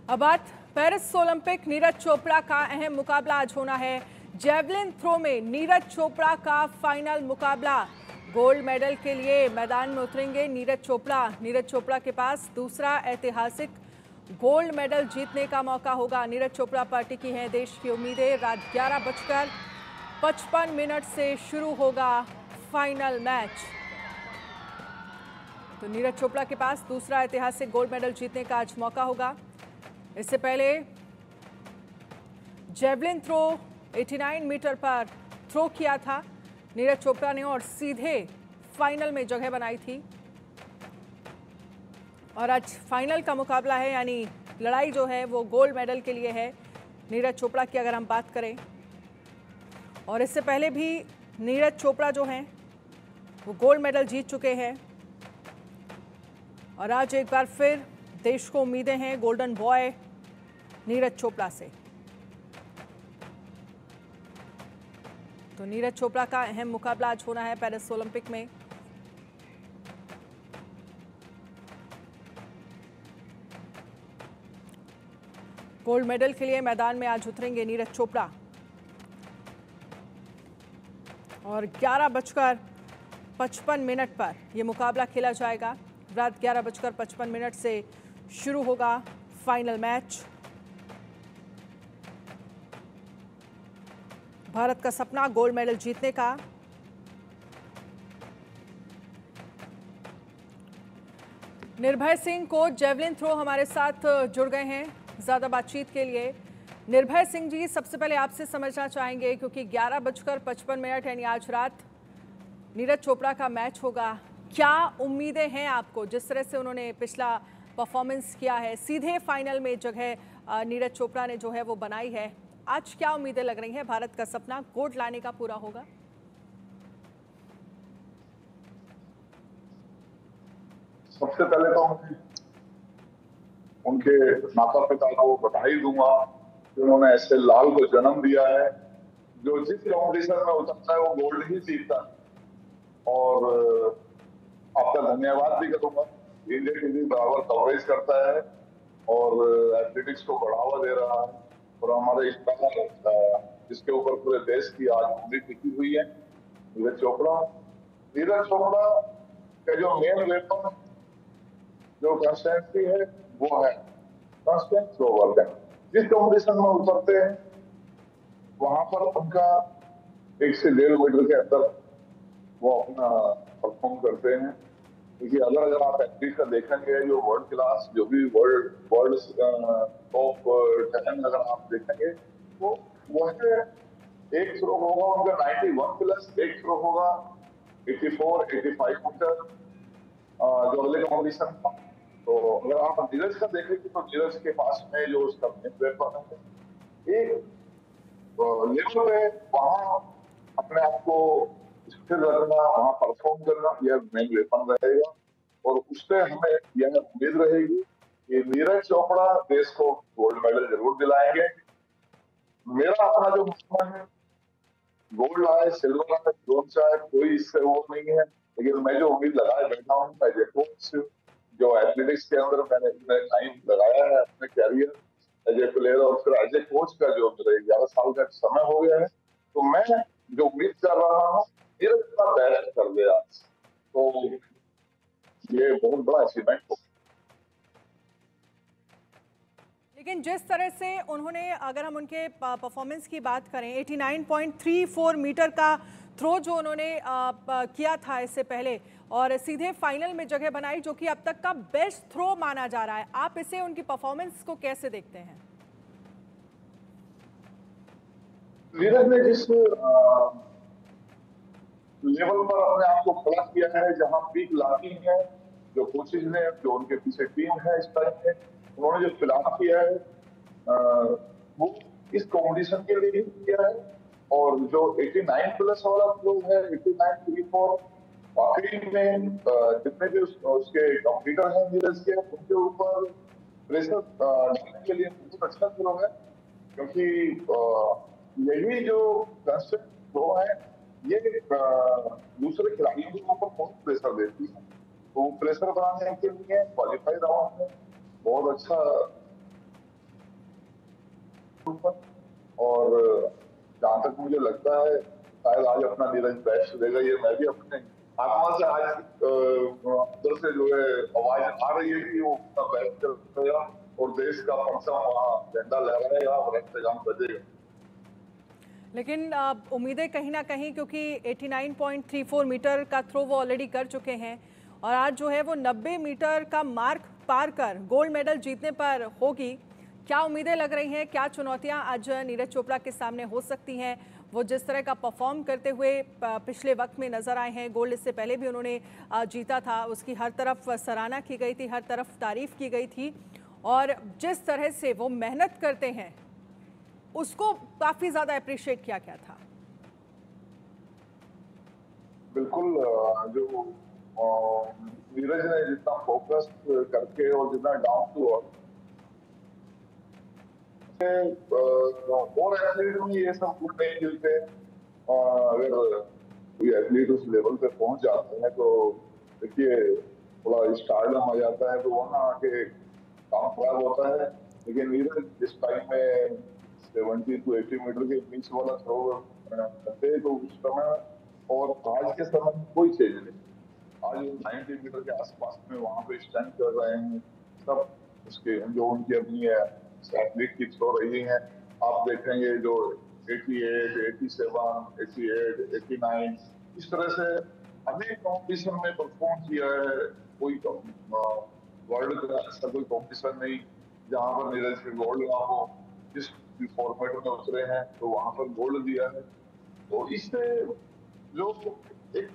अब बात Paris Olympic. Neeraj Chopra का अहम मुकाबला आज होना है। जेवलिन थ्रो में नीरज चोपड़ा का फाइनल मुकाबला। गोल्ड मेडल के लिए मैदान में उतरेंगे नीरज चोपड़ा। नीरज चोपड़ा के पास दूसरा ऐतिहासिक गोल्ड मेडल जीतने का मौका होगा। नीरज चोपड़ा पार्टी की हैं देश की उम्मीदें। रात 11:55 से शुरू होगा फाइनल मैच। तो नीरज चोपड़ा के पास दूसरा ऐतिहासिक गोल्ड मेडल जीतने का आज मौका होगा। इससे पहले जेवलिन थ्रो 89 मीटर पर थ्रो किया था नीरज चोपड़ा ने और सीधे फाइनल में जगह बनाई थी। और आज फाइनल का मुकाबला है, यानी लड़ाई जो है वो गोल्ड मेडल के लिए है नीरज चोपड़ा की अगर हम बात करें। और इससे पहले भी नीरज चोपड़ा जो हैं वो गोल्ड मेडल जीत चुके हैं। और आज एक बार फिर देश को उम्मीदें हैं गोल्डन बॉय नीरज चोपड़ा से। तो नीरज चोपड़ा का अहम मुकाबला आज होना है पेरिस ओलंपिक में। गोल्ड मेडल के लिए मैदान में आज उतरेंगे नीरज चोपड़ा। और 11:55 पर यह मुकाबला खेला जाएगा। रात 11:55 से शुरू होगा फाइनल मैच। भारत का सपना गोल्ड मेडल जीतने का। निर्भय सिंह को जेवलिन थ्रो हमारे साथ जुड़ गए हैं ज्यादा बातचीत के लिए। निर्भय सिंह जी, सबसे पहले आपसे समझना चाहेंगे क्योंकि 11:55 यानी आज रात नीरज चोपड़ा का मैच होगा। क्या उम्मीदें हैं आपको? जिस तरह से उन्होंने पिछला परफॉर्मेंस किया है, सीधे फाइनल में जगह नीरज चोपड़ा ने जो है वो बनाई है, आज क्या उम्मीदें लग रही हैं? भारत का सपना गोल्ड लाने का पूरा होगा? सबसे पहले तो उनके माता पिता को बधाई दूंगा कि उन्होंने ऐसे लाल को जन्म दिया है जो जिस कॉम्पिटिशन में उतरता है वो गोल्ड ही जीतता है। और आपका धन्यवाद भी करूंगा। इंडिया टीवी बराबर कवरेज करता है और एथलेटिक्स को बढ़ावा दे रहा है और हमारे स्टार जिसके ऊपर पूरे देश की आज उंगली टिकी हुई है, नीरज चोपड़ा। नीरज चोपड़ा का जो मेन वेपन जो कंसिस्टेंसी है वो है कांस्टेंट थ्रो वर्क है। जिस कॉम्पिटिशन में उतरते हैं वहां पर उनका 1 से 1.5 मीटर के अंदर वो अपना परफॉर्म करते हैं। क्योंकि अगर आप एथलीट का देखेंगे जो वर्ल्ड क्लास जो भी वर्ल्ड टॉप 10 अगर आप देखेंगे तो वो है एक थ्रो होगा उनका 91 प्लस, एक थ्रो होगा 84 85 मीटर जो अगले कॉम्पिटिशन था। तो अगर आप नीरज का देखेंगे तो नीरज के पास में जो उसका मेन वेपन है एक लेवल पे वहां अपने आप को स्थिर रखना, वहां परफॉर्म करना, यह मेन वेपन रहेगा। और उससे हमें यह उम्मीद रहेगी कि नीरज चोपड़ा देश को गोल्ड मेडल जरूर दिलाएंगे। मेरा अपना जो मानना है गोल्ड आए सिल्वर आए ब्रोंज आए कोई इससे वो नहीं है, लेकिन मैं जो उम्मीद लगाए बैठा हूँ एज ए कोच जो एथलेटिक्स के अंदर मैंने टाइम लगाया है अपने कैरियर एज ए प्लेयर और फिर एज ए कोच का जो मेरे 11 साल का समय हो गया है, तो मैं जो उम्मीद कर रहा हूँ मेरा इतना बेस्ट कर दिया तो ये बहुत बड़ा अचीवमेंट हो। लेकिन जिस तरह से उन्होंने, अगर हम उनके परफॉर्मेंस की बात करें, 89.34 मीटर का थ्रो जो उन्होंने किया था इससे पहले और सीधे फाइनल में जगह बनाई, जो कि अब तक का बेस्ट थ्रो माना जा रहा है, आप इसे उनकी परफॉर्मेंस को कैसे देखते हैं? नीरज ने जिस लेवल पर अपने आप को खड़ा किया है, जहां पीक लाती है, जो कोचेज ने, जो उनके पीछे टीम है इस टाइम में, उन्होंने जो फिलहाल किया है वो इस कॉम्पिटिशन के लिए किया है। और जो 89 प्लस वाला फ्लो है 89.34 वाकई में जितने भी उसके कॉम्पिटिटर हैं नीरज के उनके ऊपर प्रेशर डालने के लिए बहुत अच्छा फ्लो है। क्योंकि यही जो कंस्टेंट फ्लो है ये दूसरे खिलाड़ियों के ऊपर बहुत प्रेशर देती है। तो प्रेशर बनाने के लिए क्वालिफाई राउंड में बहुत अच्छा ऊपर। और जहाँ तक मुझे लगता है शायद आज अपना नीरज बेस्ट देगा, ये मैं भी अपने आत्मा से आज अंदर से जो है आवाज आ रही है कि वो अपना बेस्ट करेगा और देश का परचम वहाँ झंडा लहराएगा और रक्तगान बजेगा। लेकिन उम्मीदें कहीं ना कहीं, क्योंकि 89.34 मीटर का थ्रो वो ऑलरेडी कर चुके हैं और आज जो है वो 90 मीटर का मार्क पार कर गोल्ड मेडल जीतने पर होगी। क्या उम्मीदें लग रही हैं, क्या चुनौतियां आज नीरज चोपड़ा के सामने हो सकती हैं? वो जिस तरह का परफॉर्म करते हुए पिछले वक्त में नजर आए हैं, गोल्ड इससे पहले भी उन्होंने जीता था, उसकी हर तरफ सराहना की गई थी, हर तरफ तारीफ की गई थी और जिस तरह से वो मेहनत करते हैं उसको काफी ज्यादा अप्रिशिएट किया गया था। बिल्कुल, जो नीरज ने जितना फोकस करके और जितना डाउन टू अर्थ, और एथलीट में ये सब गुण नहीं मिलते। अगर कोई एथलीट उस लेवल पे पहुंच जाते हैं तो देखिए थोड़ा स्टारडम आ जाता है, तो वहाँ आके काम खराब होता है। लेकिन नीरज जिस टाइम में 70 to 80 मीटर के बीच वाला थ्रो करते हैं तो उस समय और आज के समय में कोई चेंज नहीं। आज 90 मीटर के आसपास में वहाँ पे स्टैंड कर रहे हैं सब, उसके जो उनकी अपनी एथलीट की थ्रो रही है। आप देखेंगे जो 88, 87, 88, 89 इस तरह से अनेक कॉम्पिटिशन में परफॉर्म किया है। कोई वर्ल्ड का ऐसा कोई कॉम्पिटिशन नहीं जहाँ पर नीरज के गोल्ड ना हो। जिस फॉर्मेट में उतरे हैं तो वहां पर गोल्ड दिया है। तो इससे जो एक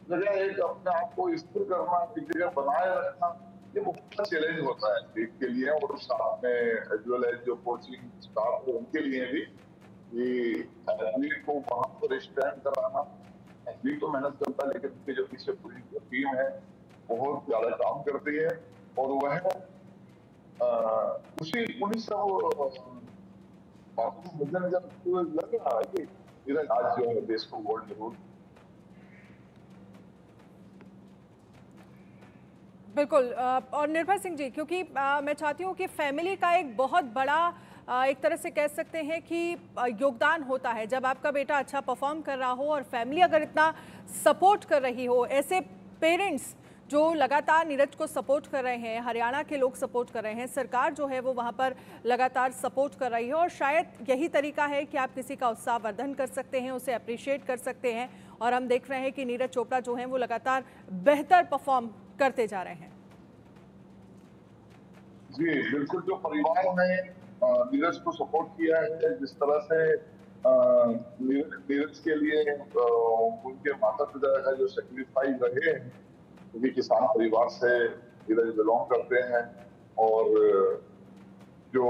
जगह एक अपने आप को स्थिर करना, एक जगह बनाए रखना, ये बहुत चैलेंज होता है लीग के लिए और साथ में एज वेल एज जो कोचिंग स्टाफ है उनके लिए भी, कि एथलीट को वहां पर स्टैंड कराना। एथलीट तो मेहनत करता है लेकिन उनके जो पीछे पूरी टीम है बहुत ज्यादा काम करती है और वह उन्हीं सब मुझे लग रहा है कि आज जो है देश को गोल्ड जरूर। बिल्कुल। और निर्भय सिंह जी, क्योंकि मैं चाहती हूँ कि फैमिली का एक बहुत बड़ा एक तरह से कह सकते हैं कि योगदान होता है जब आपका बेटा अच्छा परफॉर्म कर रहा हो और फैमिली अगर इतना सपोर्ट कर रही हो। ऐसे पेरेंट्स जो लगातार नीरज को सपोर्ट कर रहे हैं, हरियाणा के लोग सपोर्ट कर रहे हैं, सरकार जो है वो वहाँ पर लगातार सपोर्ट कर रही है और शायद यही तरीका है कि आप किसी का उत्साह वर्धन कर सकते हैं, उसे अप्रिशिएट कर सकते हैं। और हम देख रहे हैं कि नीरज चोपड़ा जो हैं वो लगातार बेहतर परफॉर्म करते जा रहे हैं। जी बिल्कुल, जो परिवार ने नीरज को सपोर्ट किया है, जिस तरह से नीरज के लिए उनके माता पिता का जो सेक्रीफाइस रहे हैं, क्योंकि किसान परिवार से नीरज बिलोंग करते हैं और जो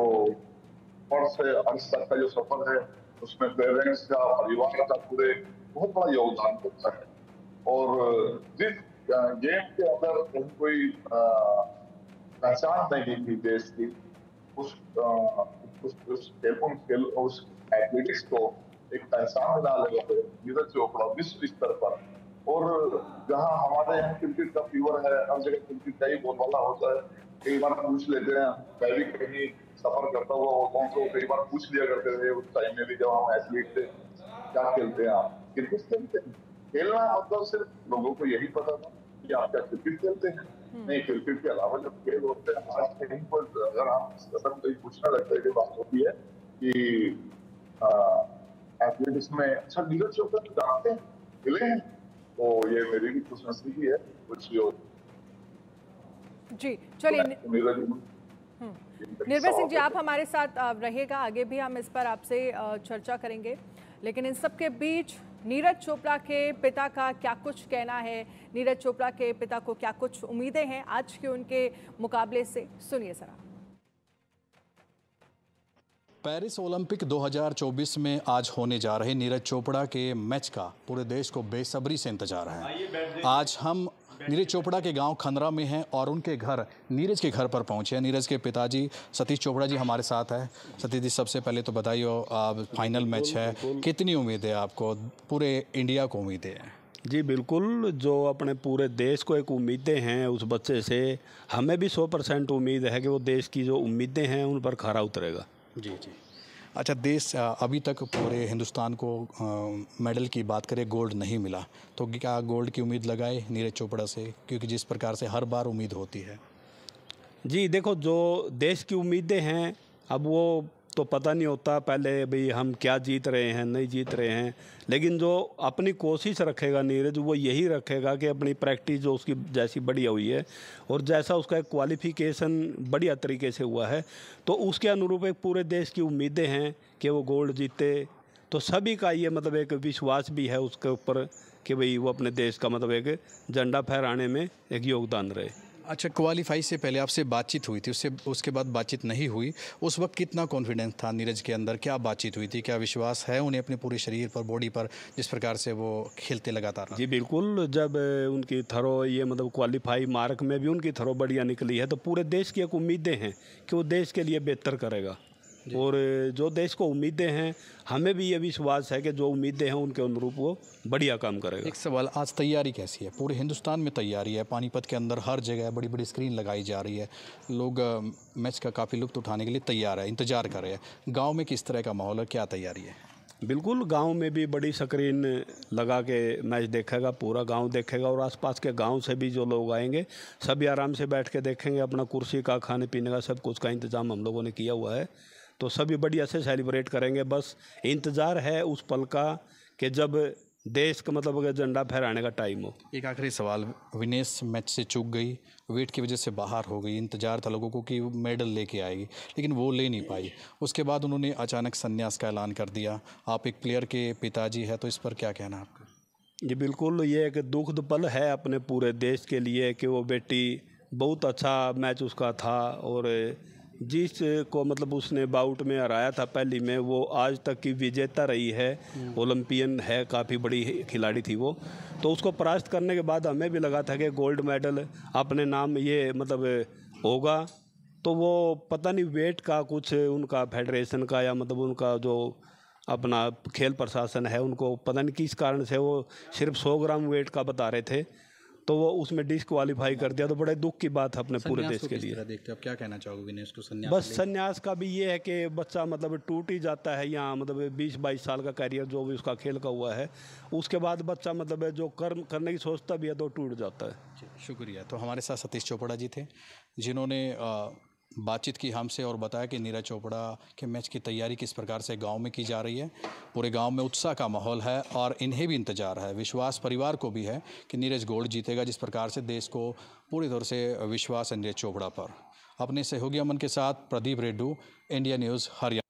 और से अर्श तक का जो सफर है उसमें पेरेंट्स का, परिवार का पूरे बहुत बड़ा योगदान होता है। और जिस गेम के अंदर कोई पहचान नहीं थी देश की, उस एथलेटिक्स को एक पहचान बना लगे नीरज चोपड़ा विश्व स्तर पर। और जहां हमारे यहाँ क्रिकेट का फीवर है, हर जगह क्रिकेट का ही बोलबाला होता है। कई बार पूछ लेते हैं, मैं भी कहीं सफर करता हुआ होता हूँ तो कई बार पूछ लिया करते थे उस टाइम में भी जब हम एथलीट थे, क्या खेलते हैं आप? क्रिकेट खेलते हैं। खेलना मतलब सिर्फ लोगों को यही पता था कि आप क्या क्रिकेट खेलते हैं। नहीं, क्रिकेट के अलावा जब खेल होते हैं आज कहीं पर अगर आप कहीं पूछने लगते हैं, बात होती है कि एथलेटिक्स में अच्छा नीरज चोपड़ा जानते हैं, खेले हैं, तो ये मेरी भी खुशनसीबी है कुछ जी। चलिए निर्भय सिंह जी, आप हमारे साथ रहिएगा, आगे भी हम इस पर आपसे चर्चा करेंगे। लेकिन इन सब के बीच नीरज चोपड़ा के पिता का क्या कुछ कहना है, नीरज चोपड़ा के पिता को क्या कुछ उम्मीदें हैं आज के उनके मुकाबले से, सुनिए जरा। पेरिस ओलंपिक 2024 में आज होने जा रहे नीरज चोपड़ा के मैच का पूरे देश को बेसब्री से इंतजार है। आज हम नीरज चोपड़ा के गांव खंदरा में हैं और उनके घर, नीरज के घर पर पहुंचे हैं। नीरज के पिताजी सतीश चोपड़ा जी हमारे साथ है। सतीश जी, सबसे पहले तो बताइए, फाइनल मैच है, कितनी उम्मीद है आपको? पूरे इंडिया को उम्मीदें हैं? जी बिल्कुल, जो अपने पूरे देश को एक उम्मीदें हैं उस बच्चे से, हमें भी 100% उम्मीद है कि वो देश की जो उम्मीदें हैं उन पर खरा उतरेगा। जी जी। अच्छा, देश अभी तक पूरे हिंदुस्तान को मेडल की बात करें, गोल्ड नहीं मिला, तो क्या गोल्ड की उम्मीद लगाए नीरज चोपड़ा से, क्योंकि जिस प्रकार से हर बार उम्मीद होती है? जी देखो, जो देश की उम्मीदें हैं अब वो तो पता नहीं होता पहले भाई हम क्या जीत रहे हैं नहीं जीत रहे हैं, लेकिन जो अपनी कोशिश रखेगा नीरज वो यही रखेगा कि अपनी प्रैक्टिस जो उसकी जैसी बढ़िया हुई है और जैसा उसका एक क्वालिफिकेशन बढ़िया तरीके से हुआ है तो उसके अनुरूप एक पूरे देश की उम्मीदें हैं कि वो गोल्ड जीते। तो सभी का ये मतलब एक विश्वास भी है उसके ऊपर कि भाई वो अपने देश का मतलब एक झंडा फहराने में एक योगदान रहे। अच्छा, क्वालिफाई से पहले आपसे बातचीत हुई थी, उसके बाद बातचीत नहीं हुई, उस वक्त कितना कॉन्फिडेंस था नीरज के अंदर? क्या बातचीत हुई थी? क्या विश्वास है उन्हें अपने पूरे शरीर पर, बॉडी पर, जिस प्रकार से वो खेलते लगातार? जी बिल्कुल, जब उनकी थरो ये मतलब क्वालिफाई मार्क में भी उनकी थरो बढ़िया निकली है तो पूरे देश की एक उम्मीदें हैं कि वो देश के लिए बेहतर करेगा और जो देश को उम्मीदें हैं हमें भी ये विश्वास है कि जो उम्मीदें हैं उनके अनुरूप वो बढ़िया काम करेगा। एक सवाल, आज तैयारी कैसी है? पूरे हिंदुस्तान में तैयारी है, पानीपत के अंदर हर जगह बड़ी बड़ी स्क्रीन लगाई जा रही है, लोग मैच का काफ़ी लुत्फ उठाने के लिए तैयार है, इंतजार कर रहे हैं। गाँव में किस तरह का माहौल है, क्या तैयारी है? बिल्कुल, गांव में भी बड़ी स्क्रीन लगा के मैच देखेगा, पूरा गांव देखेगा और आसपास के गांव से भी जो लोग आएंगे सभी आराम से बैठ के देखेंगे। अपना कुर्सी का, खाने पीने का, सब कुछ का इंतज़ाम हम लोगों ने किया हुआ है तो सभी बढ़िया से सेलिब्रेट करेंगे। बस इंतज़ार है उस पल का कि जब देश का मतलब झंडा फहराने का टाइम हो। एक आखिरी सवाल, विनेश मैच से चूक गई, वेट की वजह से बाहर हो गई, इंतजार था लोगों को कि मेडल लेके आएगी लेकिन वो ले नहीं पाई, उसके बाद उन्होंने अचानक संन्यास का ऐलान कर दिया। आप एक प्लेयर के पिताजी है तो इस पर क्या कहना है आपका? जी बिल्कुल, ये एक दुखद पल है अपने पूरे देश के लिए कि वो बेटी, बहुत अच्छा मैच उसका था और जिस को मतलब उसने बाउट में हराया था पहली में, वो आज तक की विजेता रही है, ओलंपियन है, काफ़ी बड़ी खिलाड़ी थी वो। तो उसको परास्त करने के बाद हमें भी लगा था कि गोल्ड मेडल अपने नाम ये मतलब होगा। तो वो पता नहीं वेट का कुछ उनका फेडरेशन का या मतलब उनका जो अपना खेल प्रशासन है उनको पता नहीं किस कारण से वो सिर्फ 100 ग्राम वेट का बता रहे थे तो वो उसमें डिस्क्वालीफाई कर दिया। तो बड़े दुख की बात है अपने पूरे देश के लिए। देखते हो, आप क्या कहना चाहोगे विनेश को? संन्यास बस संन्यास का भी ये है कि बच्चा मतलब टूट ही जाता है, यहाँ मतलब 20-22 साल का कैरियर जो भी उसका खेल का हुआ है उसके बाद बच्चा मतलब जो कर्म करने की सोचता भी है तो टूट जाता है। शुक्रिया। तो हमारे साथ सतीश चोपड़ा जी थे जिन्होंने बातचीत की हमसे और बताया कि नीरज चोपड़ा के मैच की तैयारी किस प्रकार से गांव में की जा रही है। पूरे गांव में उत्साह का माहौल है और इन्हें भी इंतजार है, विश्वास परिवार को भी है कि नीरज गोल्ड जीतेगा, जिस प्रकार से देश को पूरी तरह से विश्वास है नीरज चोपड़ा पर। अपने सहयोगी अमन के साथ प्रदीप रेड्डू, इंडिया न्यूज़, हरियाणा।